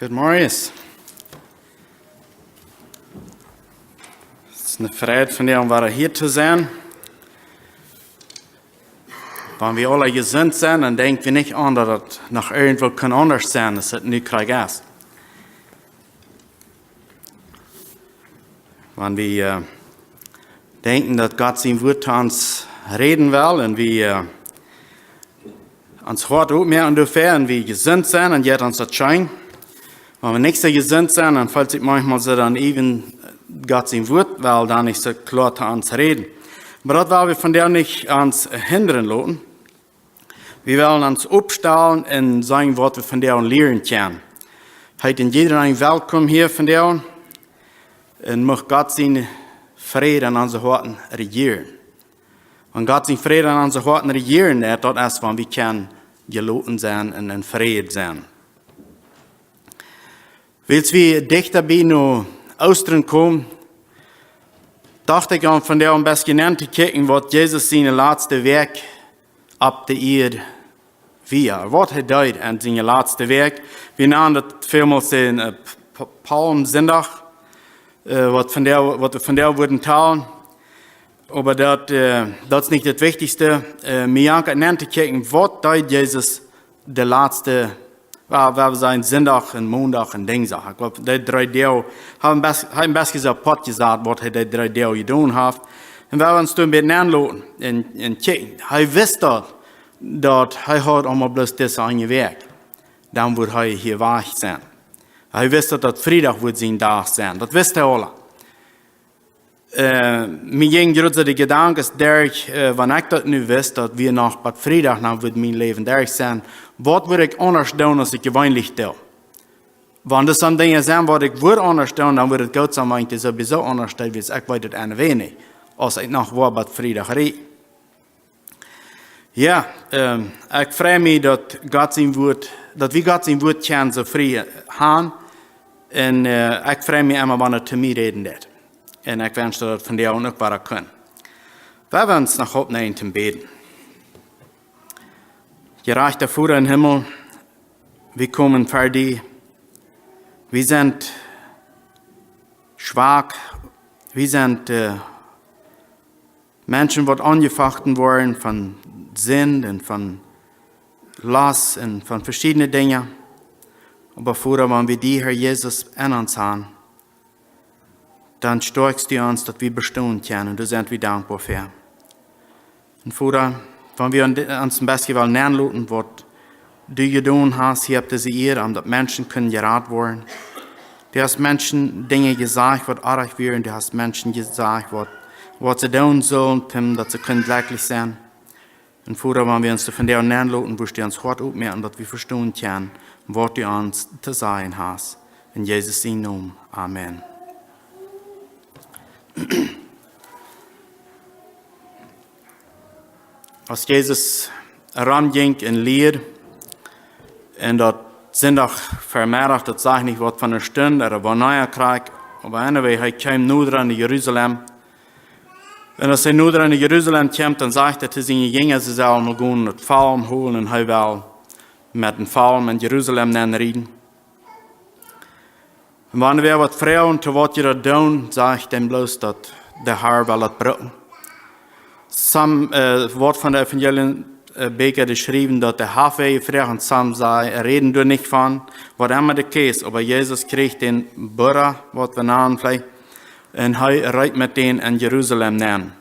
Good morning. Es ist eine Freude von dir, um hier zu sein. Wenn wir alle gesund sind, dann denken wir nicht an, dass es noch irgendwo anders sein kann, dass es nicht Krieg ist. Wenn wir denken, dass Gott sein Wort zu uns reden will und wir uns hart aufmerken dürfen und wir gesund sind und jetzt uns das scheint. Wenn wir nicht so gesund sind, dann fällt sich manchmal so dann eben Gott sein Wort, weil dann nicht so klar zu uns reden. Aber das wollen wir von der nicht uns hindern lassen. Wir wollen uns aufstellen und sagen, was wir von der lernen können. Heute in jeder ein Willkommen hier von der und möchte Gott seinen Frieden an unseren Herzen regieren. Wenn Gott seinen Frieden an unseren Herzen regieren, das ist, wenn wir können geloten sein und in Frieden sein. Als wir dichter bei nur Ostern kommen, dachte ich an von der am besten genannt zu kicken, was Jesus seine letzte Werk ab der Erde war. Was er deut an seine letzte Werk. Wir nennen das vielmals den Palmsonntag, was wir von der wurden teilen. Aber das ist nicht das Wichtigste. Wir haben zu kicken, was deut Jesus der letzte wir sein Sonntag und Montag und Dienstag. Ich glaube, die 3 Tage haben best gesagt, Pott gesagt, was er die 3 Tage getan hat. Und wir haben uns dann mit anlassen und kicken. Er wusste, dass er hat einmal bloß das eingewerkt. Dann wird er hier wach sein. Er wusste, dass Freitag wird sein Tag sein. Das wusste er alle. Mir ging gerade der Gedanke, wenn ich das nicht wusste, dass wir nach Bad Freitag dann wird mein Leben durch sein, was würde ich anders tun, als ich gewöhnlich tue? Wenn das dann Dinge sind, was ich würde anders tun, dann würde es Gott sein, wenn ich sowieso anders tue, wie ich weiß das eine wenig, als ich nach Bad Freitag rede. Ja, ich freue mich, dass wir Gott sein Wort kennen, so früh haben. Und ich freue mich immer, wenn er zu mir reden wird. Und ich wünsche, dass von dir auch noch was können. Wir werden uns nach oben nehmen zum Beten. Gerechter Vater im Himmel, wir kommen vor dir. Wir sind schwach. Wir sind Menschen, die angefochten wurden von Sinn und von Last und von verschiedenen Dingen. Aber Vater, wenn wir die, Herr Jesus, in uns haben, dann stärkst du uns, dass wir bestehen können. Und da sind wir dankbar für. Und Vater, wenn wir uns am besten lernen lassen, was du getan hast, hier habt ihr sie hier, dass Menschen können geraten werden. Du hast Menschen Dinge gesagt, was arg wären. Du hast Menschen gesagt, was sie tun sollen, dass sie glücklich sein können. Und Vater, wenn wir uns von dir lernen lassen, wirst du uns hart aufmerken, dass wir verstehen können, was du uns zu sagen hast. In Jesus' Namen. Amen. Als Jesus heranging in Lied, und dort Sonntag vermehrt, das sage ich nicht, was von einer Stunde, oder war neuer Krieg, aber anyway, er kam nur dran in Jerusalem. Und als er nur dran in Jerusalem kam, dann sagte er zu seinen Jüngern, sie sollen mal gehen, den Pfalm holen, und er will mit dem Pfalm in Jerusalem reden. Und wenn wir was fragen, zu was ihr das tun, sage ich dem bloß, dass der Herr will das brauchen. Wort von der Evangelien Beker geschrieben, dass der Hafe fragen, Sam sei, reden du nicht von, was immer der Käse, aber Jesus kriegt den Burra, was wir nennen vielleicht, und er reitet mit denen in Jerusalem nennen.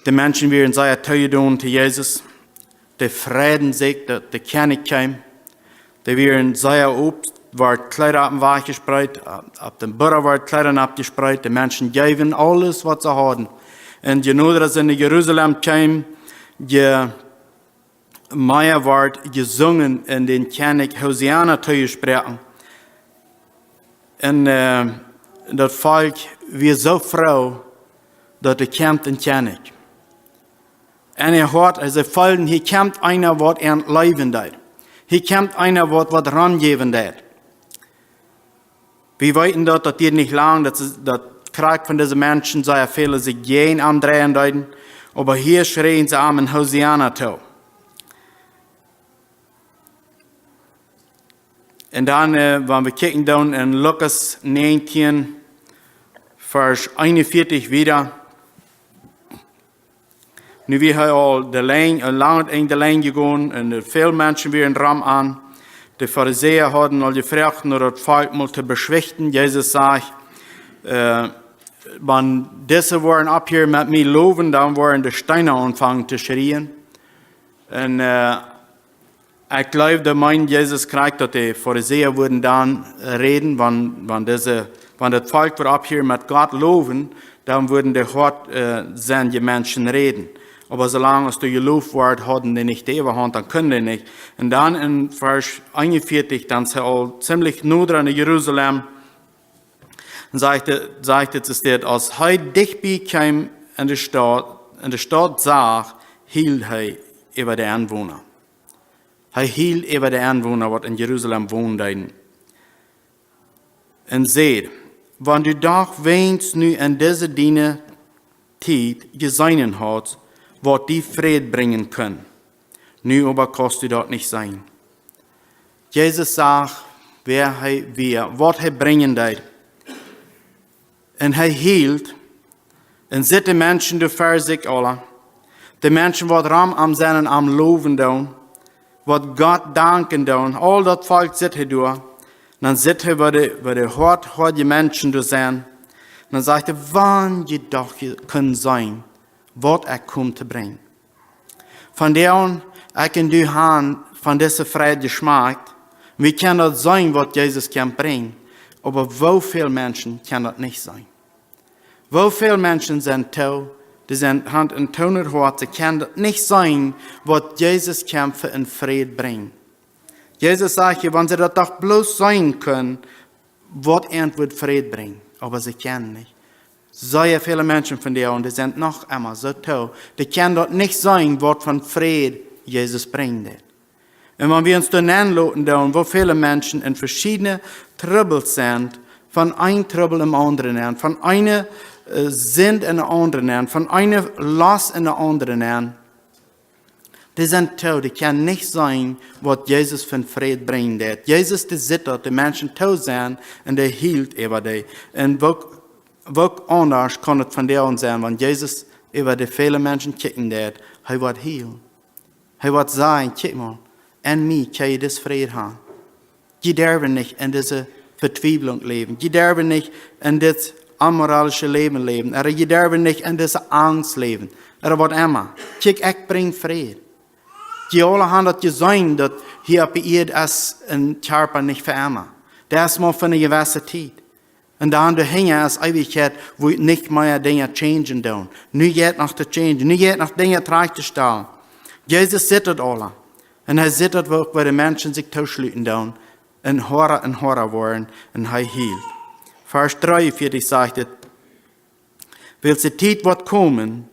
Die Menschen werden sehr teuer tun zu Jesus, die Frieden sich, die König kam, die werden sehr Obst, wird Kleider auf dem Weg gespreit, auf dem Burra wird Kleider abgespreit, die Menschen geben alles, was sie haben. Und je nur dass in Jerusalem kam, je mehr wird gesungen in den König Hosiana zu sprechen. Und das Volk war so froh, dass kommt ein König. Und hört, also folgen, hier kommt einer, was leben wird. Hier kommt einer, was rangeben wird. Wir wissen, dass das nicht lang, dass Krieg von diesen Menschen sehr viele sich gehen andrehen deuten, aber hier schreien sie am in Hosiana zu. Und dann, wenn wir kicken dann in Lukas 19, Vers 41 wieder. Nu wir haben al de lijn, lang in de lijn gegaan en veel mensen weer een ram aan. De Pharisäer hadden al gevraagd naar het volk mal te beschwichten. Jezus sagt, wenn diese waren ab hier mit mir loben, dann waren die Steine anfangen zu schreien. Und ich glaube, der meint Jesus kriegt, dass die Pharisäer würden dann reden, wenn das Volk war ab hier mit Gott loben, dann würden die hart sein, die Menschen reden. Aber solange es du gelobt wird, hatten die nicht die Überhand, dann können die nicht. Und dann in Vers 41, dann sind all ziemlich nur dran in Jerusalem, sagte es dort, als er dicht kam in der Stadt sah, hielt er über die Anwohner. Er hielt über die Anwohner, die in Jerusalem wohnen. Und seht, wenn du doch wenigstens nu in dieser Diener Zeit gesehen hast, wird die Fried bringen können. Nu aber kannst du dort nicht sein. Jesus sagt, wer wir, was er bringen wird. Und er hielt, und sieht die Menschen, die für sich alle, die Menschen, die ram am Seinen am Loven tun, die Gott danken tun, all das Volk sieht er durch. Dann sieht er, wo die hart die Menschen da sind. Dann sagt er, wann je doch können sein, was er kommt zu bringen. Von der an, kann du haben von dieser Freiheit geschmeckt. Wir können das sein, was Jesus kann bringen. Aber wo viele Menschen kann das nicht sein? Wo viele Menschen sind toll, die sind Hand und Toner hart, sie können das nicht sein, was Jesus kann für einen Frieden bringen. Jesus sagt, wenn sie das doch bloß sein können, was wird Frieden bringen. Aber sie können nicht. Sehr viele Menschen von dir, und die sind noch einmal so toll, die können dort nicht sein, was von Frieden Jesus bringt. Und wenn wir uns dann anschauen, wo viele Menschen in verschiedene Trouble sind, von einem Trouble im anderen, von einer Sinn in der anderen, von einer Last in der anderen, die sind toll, die können nicht sein, was Jesus von Frieden bringt. Jesus, der zittert, die Menschen toll sind, und der hielt über die. Und wo anders kann es von der sein, wenn Jesus über die vielen Menschen kicken wird, er wird healen. Er wird sagen, kick mal, in mir kann ich das Frieden haben. Die dürfen nicht in dieser Verzweiflung leben. Die dürfen nicht in das amoralische Leben leben. Oder die dürfen nicht in dieser Angst leben. Oder was immer. Kick, ich bringe Frieden. Die alle haben das gesehen, dass hier auf der Erde ist ein Körper nicht für immer. Das ist mal für eine gewisse Zeit. Und dann dahinter ist Ewigkeit, wo nicht mehr Dinge changen tun. Nu geht noch zu changen. Nu geht noch Dinge zurückzustellen. Jesus sieht das alle. Und er sieht das, wo die Menschen sich tauschlüten tun. Und Horror werden. Und er hielt. Vers 43 sagt es, weil die Zeit wird kommen,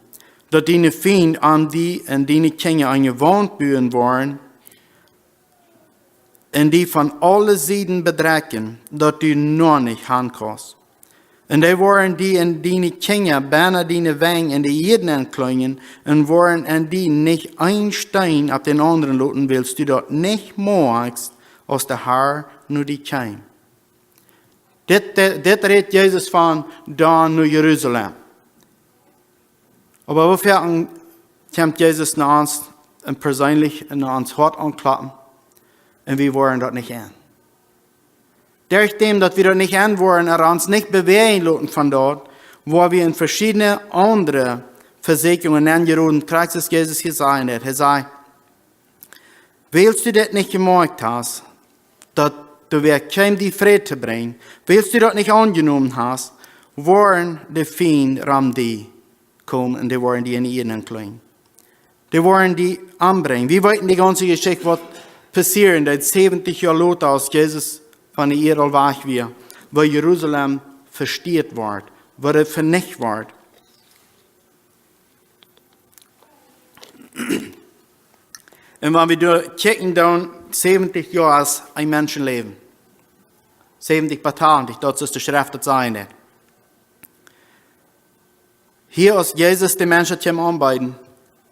dass deine Feinde an die und deine Kinder eingewohnt bühen waren, und die von allen Seiten bedrecken, dass du nur nicht handkommst. Und die waren die in deine Kinder, beinahe deine Wänge in die Jeden anklingen, und waren in die nicht ein Stein auf den anderen loten willst, du dort nicht magst, aus der Haar nur die Keim. Das redet Jesus von da nur Jerusalem. Aber wofür kommt Jesus nach uns persönlich nach uns Hort anklappen? Und wir wollen das nicht an. Durch dem, dass wir das nicht an wollen, uns nicht bewegen lassen von dort, wo wir in verschiedene andere Versicherungen angehören, kriegt es Jesus gesagt hat. Er sagt, willst du das nicht gemerkt hast, dass du wirst kein die Friede bringen, willst du das nicht angenommen hast, wollen die Feinde ram die kommen und die wollen die in ihnen klein. Die wollen die anbringen. Wir wollten die ganze Geschichte, was passieren, dass 70 Jahre Lot aus Jesus von der Erde weg war, wo Jerusalem verstiert wird, wo es vernichtet wird. Und wenn wir checken, dann 70 Jahre als ein Menschenleben. 70 Tage, das ist die Schrift, das sein. Hier ist Jesus die Menschen zum Anbeiten,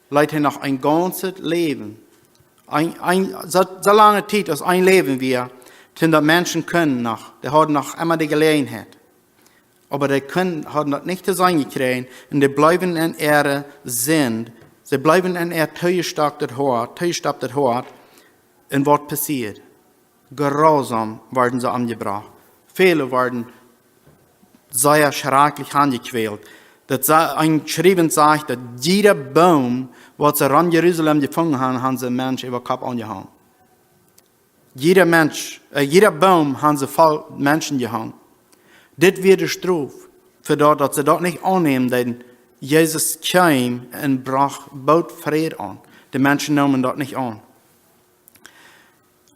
leitet er noch ein ganzes Leben. So lange Zeit als ein Leben wir, Denn die Menschen können noch, die haben noch immer die Gelegenheit. Aber die haben das nicht zu sein gekriegt und die bleiben in Erde sind. Sie bleiben in Erde teugestappt Hort. Und was passiert? Grausam werden sie angebracht. Viele werden sehr schrecklich angequält. Das ein geschrieben sagt, dass jeder Baum, was sie an Jerusalem gefangen haben, haben sie Menschen über den Kopf angehauen. Jeder Baum haben sie voll Menschen gehauen. Das wird die Strafe für das, dass sie das nicht annehmen, denn Jesus kam und baut Frieden an. Die Menschen nehmen das nicht an.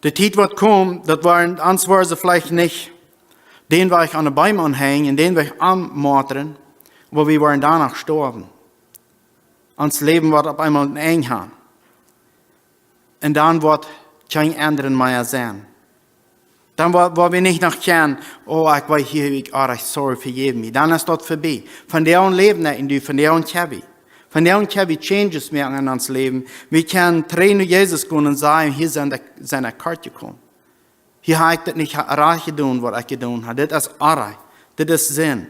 Die Zeit wird kommen, das waren sie vielleicht nicht, den wir ich an den Baum anhängen, den wir ich anmordern, aber wir werden danach sterben. Uns Leben wird auf einmal ein Eng haben. Und dann wird kein anderen mehr sein. Dann wo wir nicht noch kennen, oh, ich war hier, ich sorry, vergib mir. Dann ist das vorbei. Von der an leben in du, von der an Kevin. Von der an Kevin changes mehr in uns Leben. Wir können trainen Jesus gehen und sagen, hier sind seine Karte gekommen. Hier habe ich das nicht reich getan, was ich getan habe. Das ist Arbeit. Das ist Sinn.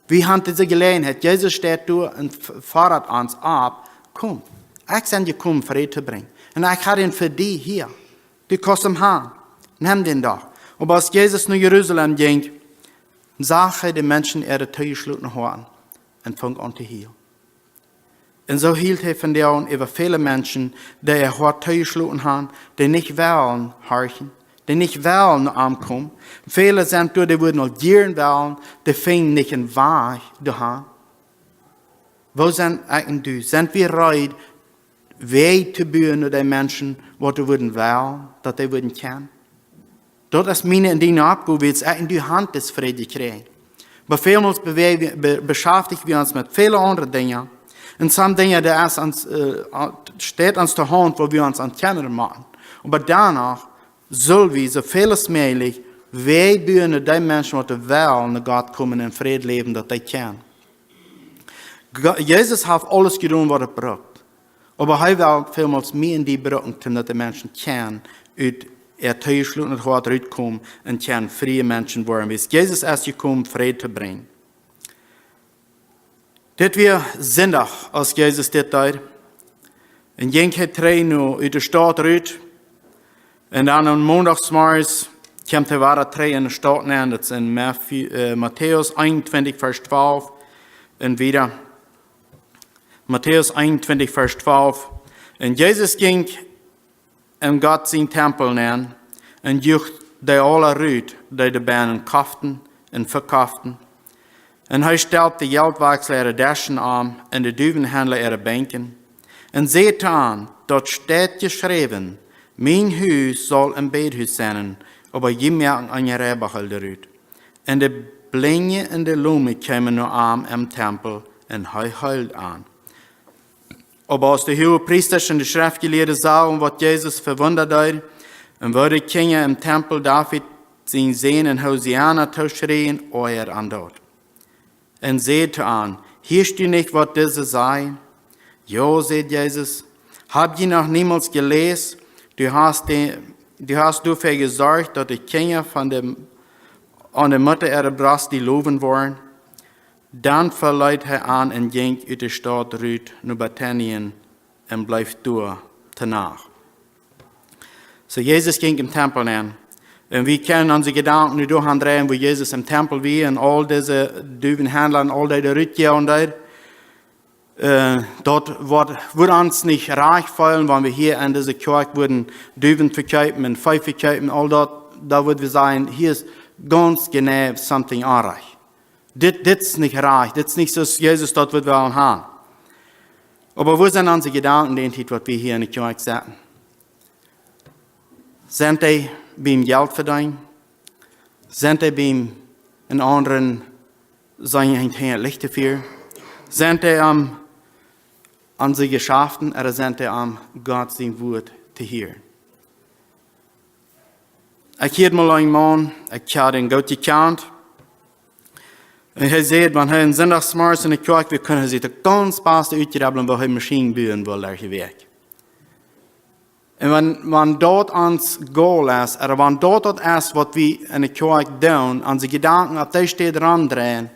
Wir haben diese Gelegenheit. Jesus steht da und fordert uns ab. Komm, ich bin gekommen, Frieden zu bringen. Und ich habe ihn für dich hier. Du kannst ihn haben. Nimm den doch. Aber als Jesus nach Jerusalem ging, sah er die Menschen ihre zugeschlossenen Horten und fing an zu healen. Und so hielt er von der über viele Menschen, die ihr Hort zugeschlossen haben, die nicht wollen horchen, die nicht wollen ankommen. Viele sind da, die würden noch gieren wollen, die fingen nicht in Wahrheit zu haben. Wo sind eigentlich du? Sind wir bereit, Weg zu bauen den Menschen, was sie würden wollen, dass sie würden kennen? Dat is mijn en die Abgabe, jetzt in die Hand des Frieden kriegen. Aber vielmals beschäftigen wir uns mit vielen anderen Dingen. Und some Dinge, steht uns zur Hand, wo wir uns an kennen machen. Aber danach sollen wir so viel als möglich wegbühen, die Menschen, die wollen, nach Gott kommen und Frieden leben, dass sie kennen. Jesus hat alles getan, was braucht. Aber er will vielmals mehr in die brauchen, dass die Menschen kennen, zugeschlossen hat, rauskommen und können freie Menschen werden. Jesus ist gekommen, Frieden zu bringen. Das wir Sonntag, als Jesus das tat. Und ging er drei aus der Stadt raus. Und dann am Montagsmorgens kommt er weiter drei in der Stadt näher. Das ist in Matthäus 21, Vers 12. Und wieder Matthäus 21, Vers 12. Und Jesus ging Gott sein Tempel nähen und jucht die alle Rüd, die Bänen kauften und verkauften. Und er stellt die Geldwechsler ihre Taschen an und die Düvenhändler ihre Bänken. Und seht an, dort steht geschrieben, mein Haus soll ein Bethaus sein, aber je merken an ihr Rebachel Rüd. Und die Blinge und die Lume kamen nur an im Tempel und er heult an. Aber als die Hohepriester und die Schriftgelehrten sahen, was Jesus verwundert hat, und wo die Kinder im Tempel David sie sehen und Hosianna schreien, euer an dort. Und seht an, hörst du nicht, was diese sei? Jo, sagt Jesus, habt ihr noch niemals gelesen, du hast dafür gesorgt, dass die Kinder an der Mutter ihrer Brust die loben wollen. Dann verleiht er an und ging aus der Stadt Rüd nach Bethanien und bleibt dort danach. So Jesus ging im Tempel an. Und wir können unsere Gedanken nicht durchdrehen, wo Jesus im Tempel war und all diese Düvenhändler und all diese Rüdger und dort würde uns nicht reich fallen, wenn wir hier in dieser Kirche würden Düven verkaufen und Pfeife verkaufen, all dort, da würden wir sagen, hier ist ganz genau something anreich. Das ist nicht reich, das ist nicht so, dass Jesus dort wird wollen haben. Aber wo sind unsere Gedanken, die was wir hier in der Kirche sagen? Sind die beim Geld verdienen? Sind die beim in anderen seine Lichter für? Sind die an sie geschaffen oder sind die am Gott sein Wort zu hören? Ich hielt mal einen Mann, ich habe ihn gut gekannt. Und er sagt, wenn er in Sonntagsmorgens in der Kirche, wir können sich das ganz beste ausgraben, wo er Maschinen bauen will, der Weg. En wanneer dat ons goal is, en wanneer dat is wat we in de kerk doen, onze gedanken op die steed randdraaien,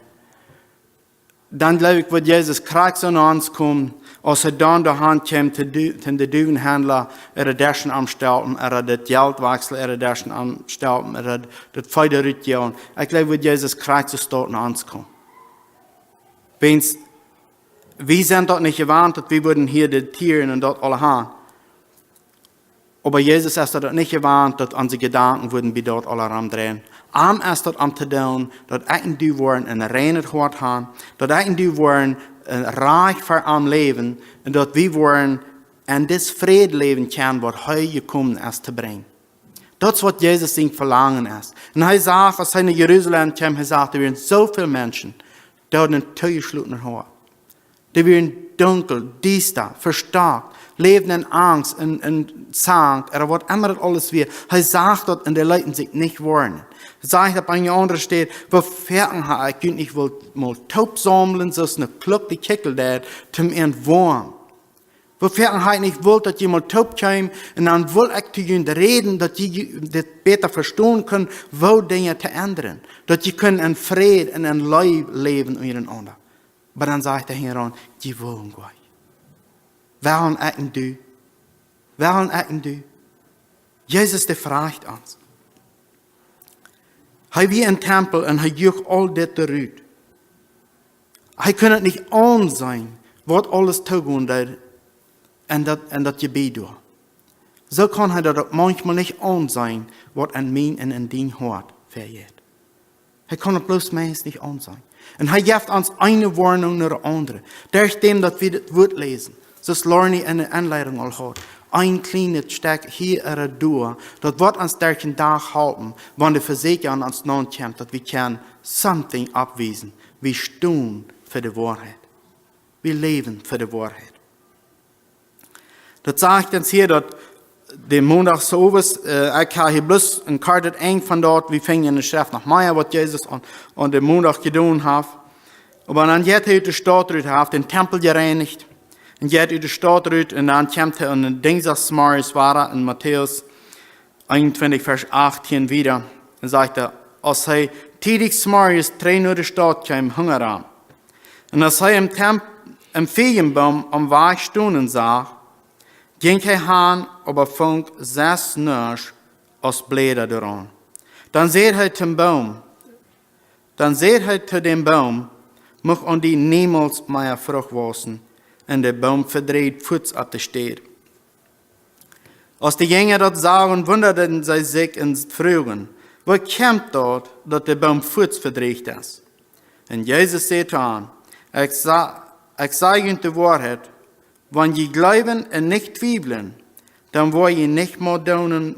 dan geloof ik wat Jezus krijgt zo naar ons komt, als hij dan de hand komt te de duivenhandelaar, de dersen aanstelten, het geld wechselen, de dersen aanstelten, het feit uitgaan. Ik geloof wat Jezus krijgt zo staat naar ons komt. Wens, we zijn dat niet gewend, dat we worden hier de tieren en dat alle gaan. Aber Jesus ist dat nicht gewöhnt, dass unsere Gedanken würden bei dort alle ramdrehen. Am ist das am zu tun, dass ich und du wollen ein reines Hort haben, dass ich und du wollen reich für am Leben und dass wir wollen in das Frieden leben können, was heute gekommen ist zu bringen. Das ist, was Jesus sein Verlangen ist. Und er sagt, als er in Jerusalem kam, er sagt, da werden so viele Menschen, die haben ein zugeschlossenes Hort. Die werden dunkel, düster, verstarkt, leben in Angst, in Zank, oder was immer das alles wird. Er sagt dort, und die Leute sich nicht wollen. Er sagt, auf einer anderen steht, wo Ferien hat, ich will mal taub sammeln, so eine Kluck, die Kickel da, zum Entwurm. Wo Ferien hat, ich will, dass ihr mal taub kommt, und dann will ich zu ihnen reden, dass ihr das besser verstehen könnt, wo Dinge zu ändern. Dass ihr könnt in Frieden und in Leib leben miteinander. Aber dann sagt der Herr, die wollen gleich. Waarom ik en du? Waarom ik en du? Jezus de vraagt ons. Hij wie een tempel en hij jucht al dit eruit. Hij kan het niet aan zijn wat alles toegaan deed en dat je bedoelt. Zo kan hij dat ook manchmal niet aan zijn wat in mijn en in dien hart vergeet. Hij kan het bloos meest niet aan zijn. En hij geeft ons een warning naar de andere. Daarom dat we het woord lezen. Zoals Lorne in de inleiding al had. Een kleine stek hier en door. Dat wordt ons derken dag helpen. Wanneer de verzekering aan ons naam komt. Dat we kan something afwezen. We staan voor de waarheid. We leven voor de waarheid. Dat zegt ons hier dat de maandagsovers, ik ga hier bloß een kaart eng van dat. We vingen in de schrift nog meer wat Jezus aan de maandag gedaan heeft. Maar dan gaat hij uit de stad uit, hij heeft den tempel gereinigd. En gaat uit de stad uit en dan komt hij aan de dinsdagsmorgens waar in Matthäus 21 vers 18 wieder. En zegt hij, als hij tidigsmorgens 3 uur de stad kwam, hunger aan. En als hij im Feigenbaum am Weg stonden zag, ging hij aan op een vond 6 nummers als Blätter eraan. Dan zei hij te dem Baum, mag aan die niemals meer vrucht wassen. En de boom verdreht voets op de steed. Als de jongeren dat zagen, wunderden zij zich en vroegen, wat komt dat de boom voets verdreht is? En Jezus zei aan, ik zeg u de waarheid, wanneer je geloven en niet twijfelen, dan word je niet meer doen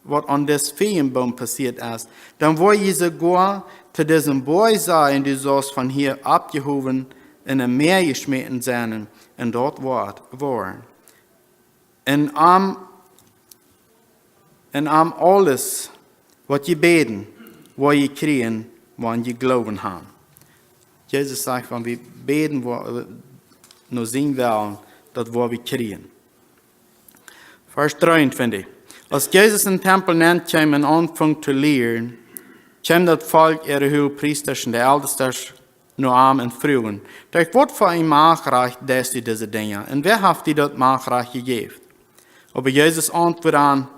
wat aan des Feenboom passiert is. Dan word je sogar te diesem boy zijn die zoals van hier abgehoven in een meer gesmeten zijn en dort waren. En am alles wat je beden, wat je krijgen, wanneer je geloven haben. Jezus zegt van we beden, nur zien willen, dat wat we krijgen. Vers 23. Als Jezus een tempel nennt, kwam en aanvang te leren, kwam dat volk ihre hoogpriesters en de oudsters naar hem en vroegen, dat wordt voor een maagrecht des u deze dingen, en wer heeft die dat maagrecht gegeven? Aber Jezus antwoordde aan,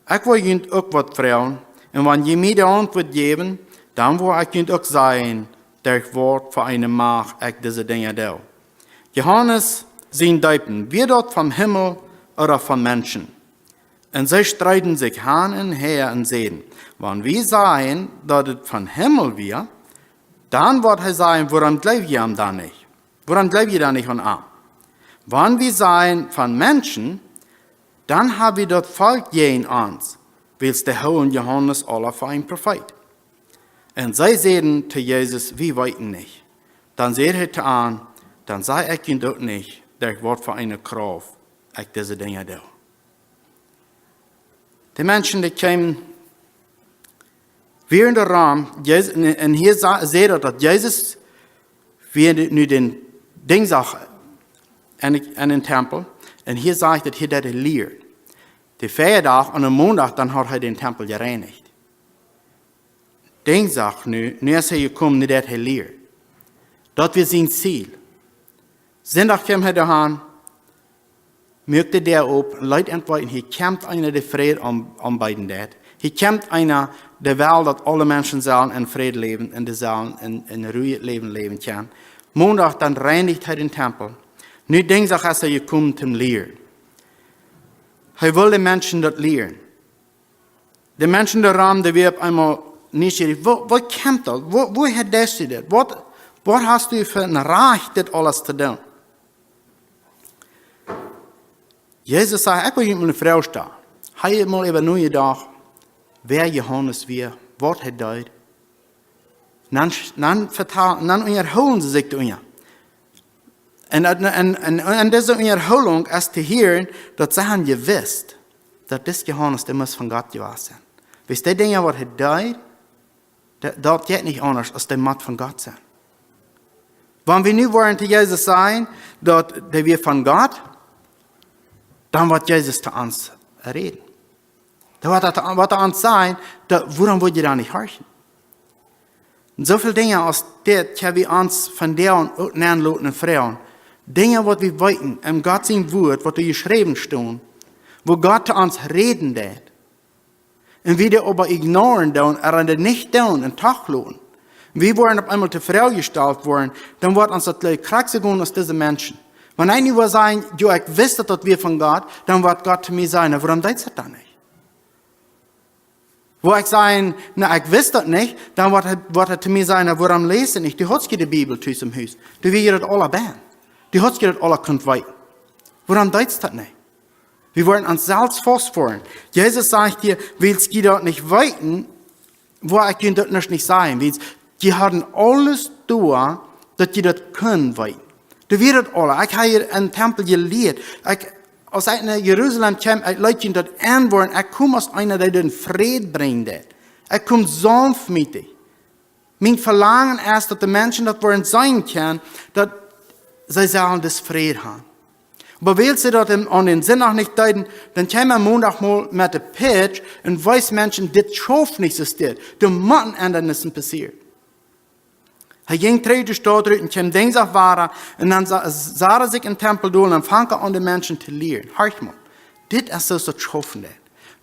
ik wil jullie ook wat vragen, en wanneer je mij de antwoord geven, dan wil ik jullie ook zeggen, dat wordt voor een maag ik deze dingen doe. Johannes zijn duipen, wie dat vom Himmel oder von Menschen. En zij streiten zich haan en her en zeiden, wanneer we zeggen dat het van Himmel weer, dan wordt hij zeggen, waarom geloof je hem dan niet? Waarom geloof je dan niet aan hem? Wanneer we zeggen van Menschen, dan hebben we dat volk geen ons, wils de Heilige Johannes aller voor een profeet. En zij zeiden te Jezus, we weten niet. Dan zei hij te aan, dan zei ik je dat niet, dat ik word voor een kracht, ik deze dingen doe. De mensen die kwamen weer in de raam, en hier zei dat Jezus weer nu den ding zag in den tempel, en hier zegt dat hij dat leert. Die Feiertag und am Montag, dann hat er den Tempel gereinigt. Den sagt nu ist er gekommen, nicht dat er lehrt. Dat wir sein Ziel. Sonntag kam er daheim, möchte der op, Leute entweiten, hier kämpft einer der Friede an beiden dat. Hier kämpft einer der Welt, dass alle Menschen sollen in Frieden leben, und die sollen in Ruhe leben können. Montag, dann reinigt er den Tempel. Nu denkt er, als er gekommen zum Lehren. Er will den Menschen das lehren. Die Menschen daran, die wir einmal nicht wo kämpft das? Woher hast du das? Was hast du für ein Recht, das alles zu tun? Jesus sagt, ich will mit einer Frau stehen. Hij mal über neue Tag, wer Johannes wir, was er deed. Dan unterholen sie sich durch. Und diese Unterholung ist zu hören, dass sie haben gewusst, dass das Johannes, der muss von Gott gewesen sein. Wisst ihr Dinge, was er deed, das geht nicht anders, als der muss von Gott sein. Wenn wir nu wollen zu Jesus sein, dass wir von Gott, dann wird Jesus zu uns reden. Da wird er uns sagen, woran wollt ihr da nicht horchen? Und so viele Dinge aus der, die wir uns von der und anderen Frauen, Dinge, was wir wollten, im Gott sein Wort, was wir geschrieben stehen, wo Gott zu uns reden wird. Und wir das aber ignorieren tun, nicht tun, und Tag lohnen. Wir wollen auf einmal zur Frau gestellt worden, dann wird uns das gleich kraxig gehen aus diesen Menschen. Wenn einer will sagen, ja, ich wüsste, dass wir von Gott, dann wird Gott zu mir sagen, warum denkst du das nicht? Wo ich sage, na, ich wüsste das nicht, dann wird er zu mir sagen, warum lese ich nicht? Du hast die Bibel zu im Haus. Du willst das alle bauen. Du hast das alle könnt weiten. Warum denkst du das nicht? Wir wollen uns selbst festfahren. Jesus sagt dir, willst du das nicht weiten, wo ich das nicht sagen. Die haben alles da, dass die das können weiten. Du wirst alle. Ich habe hier einen Tempel gelehrt. Als ich nach Jerusalem kam, Leute, die das anwollen, ich komme aus einer, der den Frieden bringt. Ich komme sanft mit dir. Mein Verlangen ist, dass die Menschen das wollen sein können, dass sie sollen das Frieden haben. Aber willst du das an den Sinn auch nicht deuten, dann käme am Montag mal mit der Pitch und weiß Menschen, das schafft nicht so steht. Da müssen Ändernissen passieren. Er ging 3 Stunden und kam Dienstag war und dann sah er sich im Tempel durch und dann fang er an, die Menschen zu lehren. Hört mal, das ist so schaffen.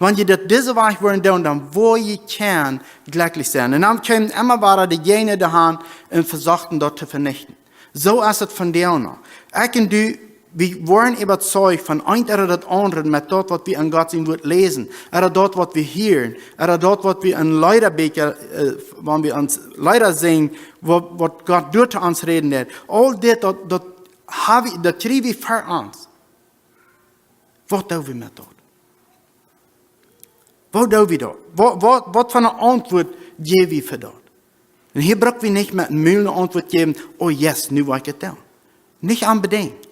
Wenn ihr das diese Woche wollen tun, dann wo ihr kann glücklich sein. Und dann kamen immer wieder diejenigen daheim und versuchten, dort zu vernichten. So ist es von der noch. Ich und du, wir wollen überzeugt von einem oder das andere mit dort, was wir an Gott sein Wort lesen, oder dort, was wir hören, oder dort, was wir an Leiderbeker, wenn wir uns Leider singen, was Gott durch uns reden wird. All das kriegen wir für uns. Was tun wir mit dort? Was tun wir dort? Was für eine Antwort geben wir für dort? Und hier brauchen wir nicht mit einem Müll eine Antwort geben, oh yes, nu will ich es tun. Nicht unbedingt.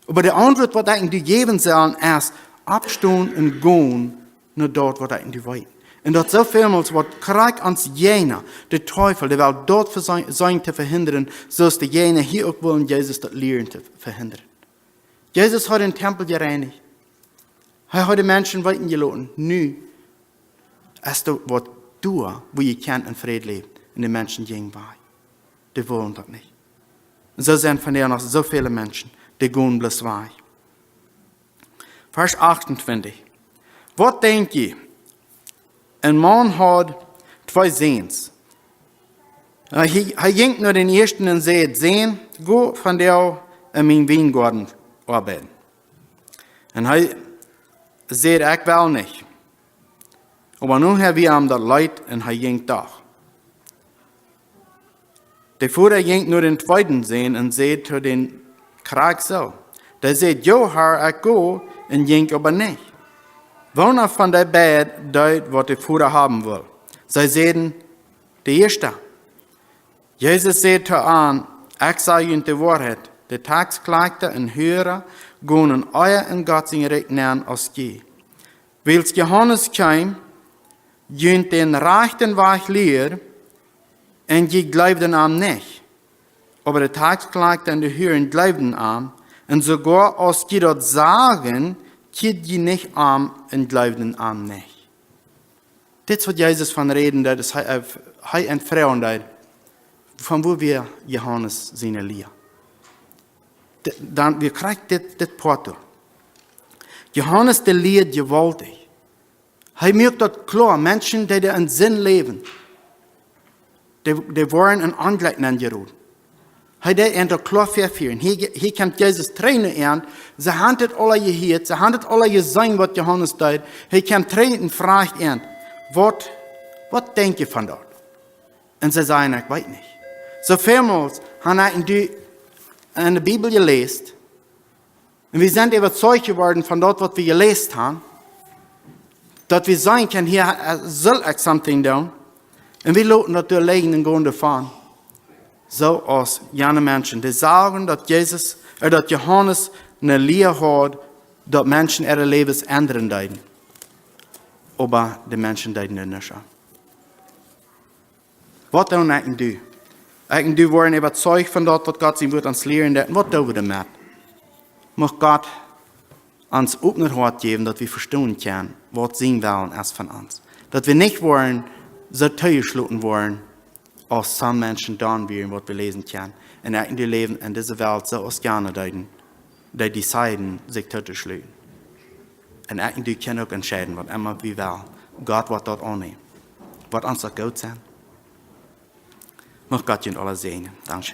Aber die Antwort, was ich dir geben soll, ist abstehen und gehen nur dort, was ich dir wollen. Und dort so vielmals, was kriegt uns jener, der Teufel, der will dort sein zu verhindern, so ist der jener hier auch wollen, Jesus das Lehren zu verhindern. Jesus hat den Tempel gereinigt. Er hat die Menschen weiten gelassen. Nu ist das, was du, wo ihr könnt in Frieden leben, und die Menschen gehen bei. Die wollen das nicht. Und so sind von der noch so viele Menschen, die gehen bloß weich. Vers 28. Was denkt ihr? Ein Mann hat 2 Sehens. Er ging nur den ersten und sagt, sehen, go von der in meinen Weingarten arbeiten. Und er sagt, ich will nicht. Aber nun haben wir ihm das Leid und er ging doch. Der Vater ging nur den zweiten sehen und sagt zu den Krag so. Der sagt, jo, Herr, ich go, und ging aber nicht. Wohner von der Bett deut, was der Vater haben will. Sie sagen, der Erste. Jesus sagt an, ich sage ihnen die Wahrheit. Der Tagsklagte und Hörer gehen in euer und Gott sein Recht nähern als je. Wils Johannes kam, jünt den rechten Weg leer, und je glaubten am nicht. Aber der Tagsklagte und die Hörer glaubten an, und sogar als die dort sagen, kiet je nicht arm en glaubt den arm nicht. Dit wat Jezus van reden, dat is hij en vrouwen dat, van wo wir Johannes seine Leer. Dan, wir krijgen dit porto. Johannes, der leert gewaltig. Hij maakt dat klar, Menschen, die in Sinn leben, die waren een Angleiten angerufen. Hij deed en dat klar verführen. Hier kan Jezus trainen aan. Ze haben het alle gehoord, ze haben het alle gezien wat Johannes deed. Hij kan trainen en vraagt aan, wat denk je van dat? En ze zeggen, ik weet niet. So vielmals haben die in de Bibel gelezen. En wir sind überzeugt geworden von dort, was wir gelesen haben. Dat wir sagen können, hier soll ich something doen. Und wir lassen das durchlegen und gehen davon. So als jene Menschen, die sagen, dass dass Johannes eine Lehre hat, dass Menschen ihre Lebens ändern werden. Aber die Menschen werden nicht. Was tun eigentlich du? Eigentlich waren überzeugt von dort, was Gott sein wird uns lehren. Was tun wir damit? Mag Gott uns auch ein Hort geben, dass wir verstehen können, was sehen wollen als von uns. Dass wir nicht wollen, so zugeschlossen wollen, als some Menschen dann werden, was wir lesen können. Und eigentlich leben in dieser Welt so aus gerne deuten, die deciden, sich zuzuschließen. Und eigentlich können auch entscheiden, was immer wir wollen. Gott wird dort annehmen. Wird uns das gut sein? Mag Gott uns alle segnen. Danke.